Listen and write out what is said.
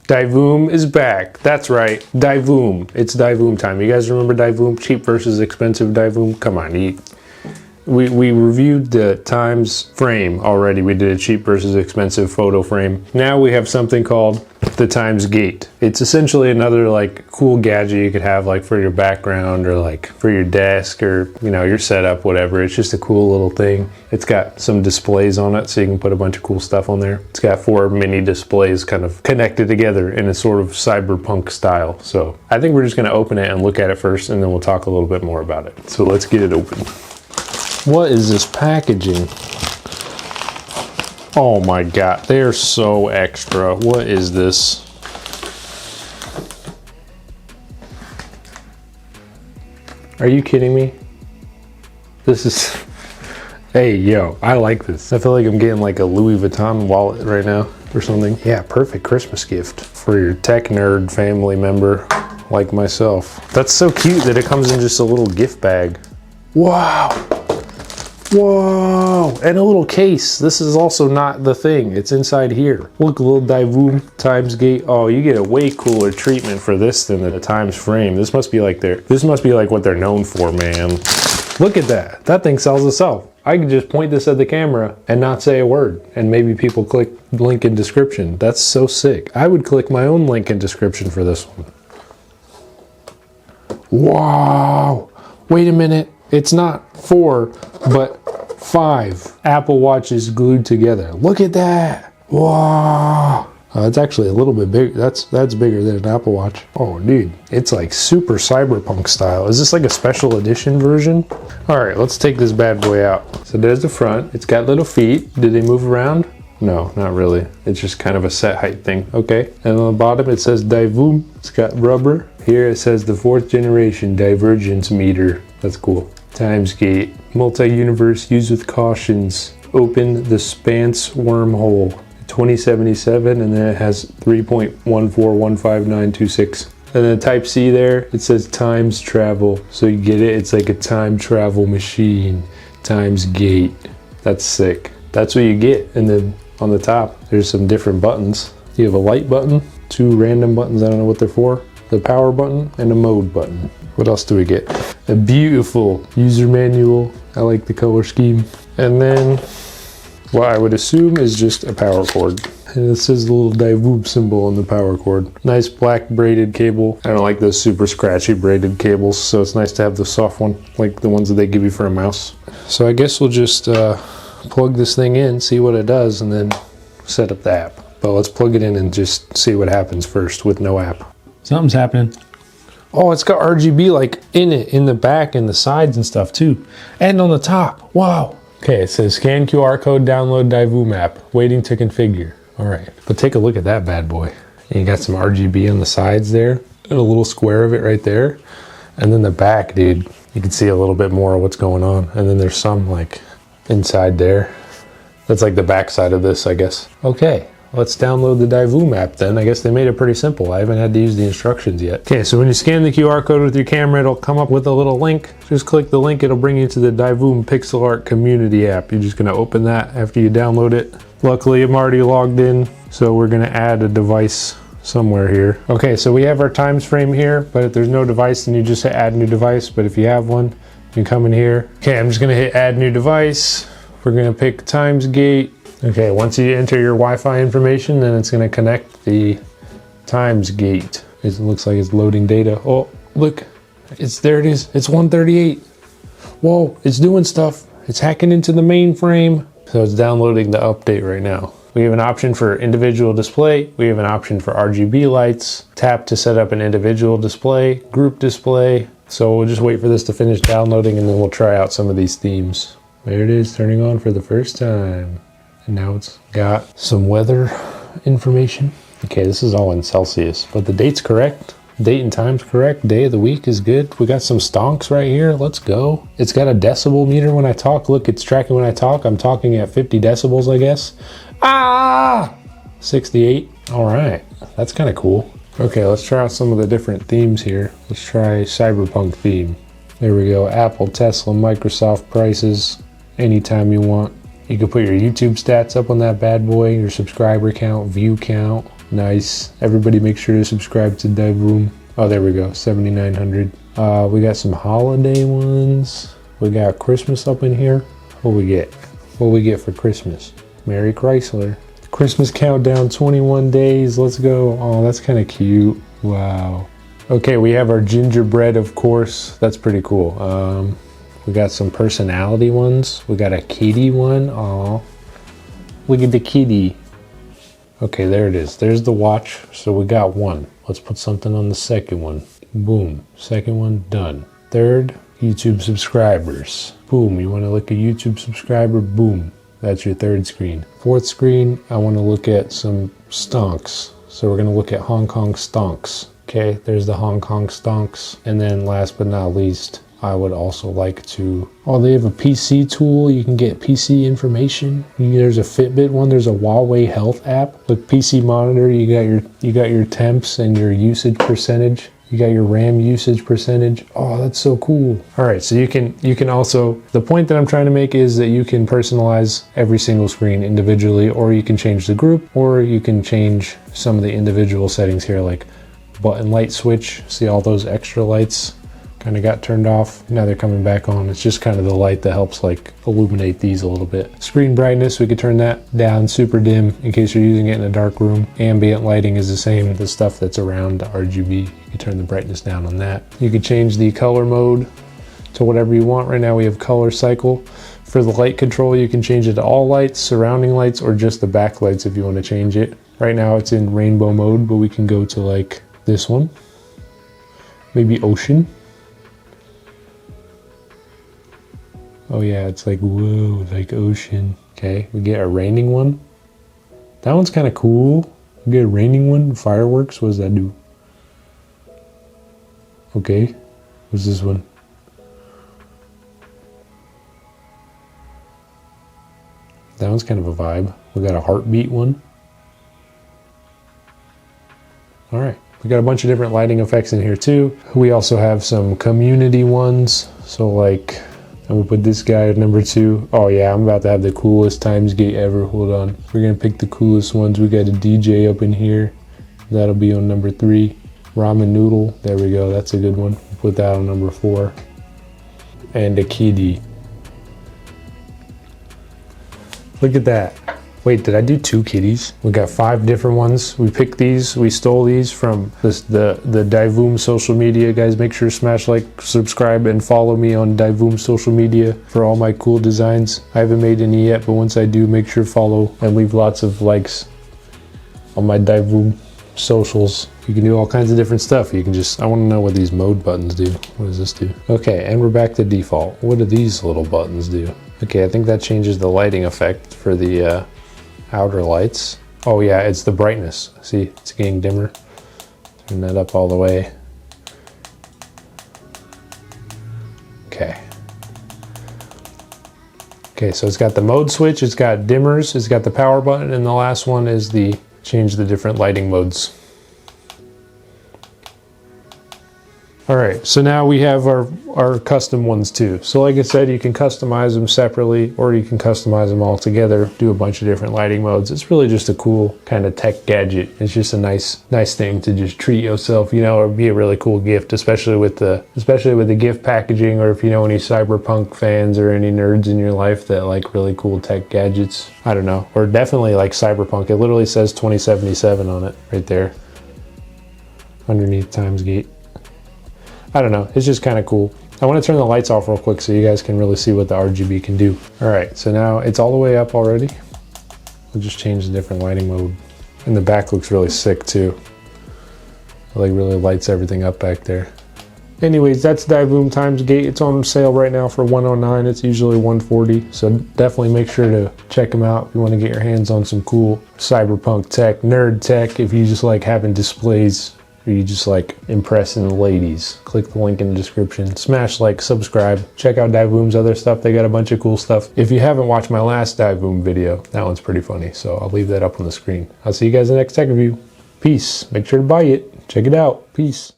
Divoom is back. That's right, Divoom. It's Divoom time. You guys remember Divoom? Cheap versus expensive Divoom? Come on, we reviewed the Times frame already. We did a cheap versus expensive photo frame. Now we have something called the Times Gate. It's essentially another like cool gadget you could have like for your background or like for your desk or your setup, whatever. It's just a cool little thing. It's got some displays on it so you can put a bunch of cool stuff on there. It's got 4 mini displays kind of connected together in a sort of cyberpunk style. So I think we're just gonna open it and look at it first, and then we'll talk a little bit more about it. So let's get it open. What is this packaging? Oh my god, they're so extra. What is this? Are you kidding me? This is... Hey, yo, I like this. I feel like I'm getting like a Louis Vuitton wallet right now or something. Yeah, perfect Christmas gift for your tech nerd family member like myself. That's so cute that it comes in just a little gift bag. Wow. Whoa, and a little case. This is also not the thing. It's inside here. Look, a little Divoom Times Gate. Oh, you get a way cooler treatment for this than the Times frame. This must be like what they're known for, man. Look at that. That thing sells itself. I could just point this at the camera and not say a word, and maybe people click link in description. That's so sick. I would click my own link in description for this one. Wow. Wait a minute. It's not 4, but 5 Apple Watches glued together. Look at that. Wow. It's actually a little bit big. That's bigger than an Apple Watch. Oh, dude. It's like super cyberpunk style. Is this like a special edition version? All right, let's take this bad boy out. So there's the front. It's got little feet. Did they move around? No, not really. It's just kind of a set height thing. Okay. And on the bottom, it says Divoom. It's got rubber. Here it says the 4th generation divergence meter. That's cool. Timesgate, multi-universe, use with cautions, open the Spance wormhole, 2077, and then it has 3.1415926. And then type C there, it says times travel. So you get it, it's like a time travel machine. Timesgate. That's sick. That's what you get. And then on the top, there's some different buttons. You have a light button, 2 random buttons, I don't know what they're for, the power button, and a mode button. What else do we get? A beautiful user manual. I like the color scheme. And then what I would assume is just a power cord. And it says the little Divoom symbol on the power cord. Nice black braided cable. I don't like those super scratchy braided cables, so it's nice to have the soft one, like the ones that they give you for a mouse. So I guess we'll just plug this thing in, see what it does, and then set up the app. But let's plug it in and just see what happens first with no app. Something's happening. Oh, it's got RGB like in it, in the back and the sides and stuff too. And on the top, wow. Okay, it says scan QR code, download Divoom app, waiting to configure. All right, but take a look at that bad boy. And you got some RGB on the sides there, and a little square of it right there. And then the back, dude, you can see a little bit more of what's going on. And then there's some like inside there. That's like the back side of this, I guess. Okay. Let's download the Divoom app then. I guess they made it pretty simple. I haven't had to use the instructions yet. Okay, so when you scan the QR code with your camera, it'll come up with a little link. Just click the link, it'll bring you to the Divoom pixel art community app. You're just gonna open that after you download it. Luckily, I'm already logged in, so we're gonna add a device somewhere here. Okay, so we have our times frame here, but if there's no device, then you just hit add new device. But if you have one, you can come in here. Okay, I'm just gonna hit add new device. We're gonna pick Timesgate. Okay, once you enter your Wi-Fi information, then it's gonna connect the Timesgate. It looks like it's loading data. Oh, look, there it is. It's 138. Whoa, it's doing stuff. It's hacking into the mainframe. So it's downloading the update right now. We have an option for individual display. We have an option for RGB lights. Tap to set up an individual display, group display. So we'll just wait for this to finish downloading, and then we'll try out some of these themes. There it is, turning on for the first time. And now it's got some weather information. Okay, this is all in Celsius, but the date's correct. Date and time's correct. Day of the week is good. We got some stonks right here. Let's go. It's got a decibel meter when I talk. Look, it's tracking when I talk. I'm talking at 50 decibels, I guess. Ah! 68. All right. That's kind of cool. Okay, let's try out some of the different themes here. Let's try cyberpunk theme. There we go. Apple, Tesla, Microsoft prices. Anytime you want. You can put your YouTube stats up on that bad boy, your subscriber count, view count. Nice. Everybody make sure to subscribe to Divoom. Oh, there we go. 7,900. We got some holiday ones. We got Christmas up in here. What we get? What we get for Christmas? Merry Chrysler. Christmas countdown, 21 days. Let's go. Oh, that's kind of cute. Wow. Okay, we have our gingerbread, of course. That's pretty cool. We got some personality ones. We got a kitty one. Oh, look at the kitty. Okay, there it is. There's the watch. So we got one. Let's put something on the second one. Boom. Second one, done. Third, YouTube subscribers. Boom. You want to look at YouTube subscriber? Boom. That's your third screen. Fourth screen, I want to look at some stonks. So we're going to look at Hong Kong stonks. Okay, there's the Hong Kong stonks. And then last but not least, I would also like to, oh, they have a PC tool. You can get PC information. There's a Fitbit one. There's a Huawei Health app. With PC monitor, you got your temps and your usage percentage. You got your RAM usage percentage. Oh, that's so cool. All right, so you can also, the point that I'm trying to make is that you can personalize every single screen individually, or you can change the group, or you can change some of the individual settings here, like button light switch. See all those extra lights kind of got turned off. Now they're coming back on. It's just kind of the light that helps like illuminate these a little bit. Screen brightness, we could turn that down super dim in case you're using it in a dark room. Ambient lighting is the same, the stuff that's around RGB. You can turn the brightness down on that. You could change the color mode to whatever you want. Right now we have color cycle. For the light control, you can change it to all lights, surrounding lights, or just the backlights if you want to change it. Right now it's in rainbow mode, but we can go to like this one. Maybe ocean. Oh yeah, it's like, whoa, like ocean. Okay, we get a raining one. That one's kind of cool. We get a raining one, fireworks, what does that do? Okay, what's this one? That one's kind of a vibe. We got a heartbeat one. All right, we got a bunch of different lighting effects in here too. We also have some community ones. So like, I'm gonna put this guy at number 2. Oh yeah, I'm about to have the coolest Timesgate ever. Hold on. We're gonna pick the coolest ones. We got a DJ up in here. That'll be on number 3. Ramen noodle. There we go. That's a good one. We'll put that on number 4. And a kitty. Look at that. Wait, did I do 2 kitties? We got 5 different ones. We picked these. We stole these from the Divoom social media. Guys, make sure to smash like, subscribe, and follow me on Divoom social media for all my cool designs. I haven't made any yet, but once I do, make sure to follow and leave lots of likes on my Divoom socials. You can do all kinds of different stuff. You can just, I want to know what these mode buttons do. What does this do? Okay, and we're back to default. What do these little buttons do? Okay, I think that changes the lighting effect for the outer lights. Oh yeah, it's the brightness. See, it's getting dimmer. Turn that up all the way. Okay. Okay, so it's got the mode switch, it's got dimmers, it's got the power button, and the last one is the change the different lighting modes. All right, so now we have our custom ones too. So like I said, you can customize them separately, or you can customize them all together, do a bunch of different lighting modes. It's really just a cool kind of tech gadget. It's just a nice thing to just treat yourself, you know, or be a really cool gift, especially with the gift packaging, or if you know any cyberpunk fans or any nerds in your life that like really cool tech gadgets. I don't know, or definitely like cyberpunk. It literally says 2077 on it right there underneath Timesgate. I don't know, it's just kind of cool. I want to turn the lights off real quick so you guys can really see what the RGB can do. All right, so now it's all the way up already. We'll just change the different lighting mode. And the back looks really sick too. It like really lights everything up back there. Anyways, that's Divoom Times Gate. It's on sale right now for $109. It's usually $140. So definitely make sure to check them out if you want to get your hands on some cool cyberpunk tech, nerd tech, if you just like having displays, or you just like impressing the ladies. Click the link in the description. Smash like, subscribe. Check out Divoom's other stuff. They got a bunch of cool stuff. If you haven't watched my last Divoom video, that one's pretty funny. So I'll leave that up on the screen. I'll see you guys in the next tech review. Peace. Make sure to buy it. Check it out. Peace.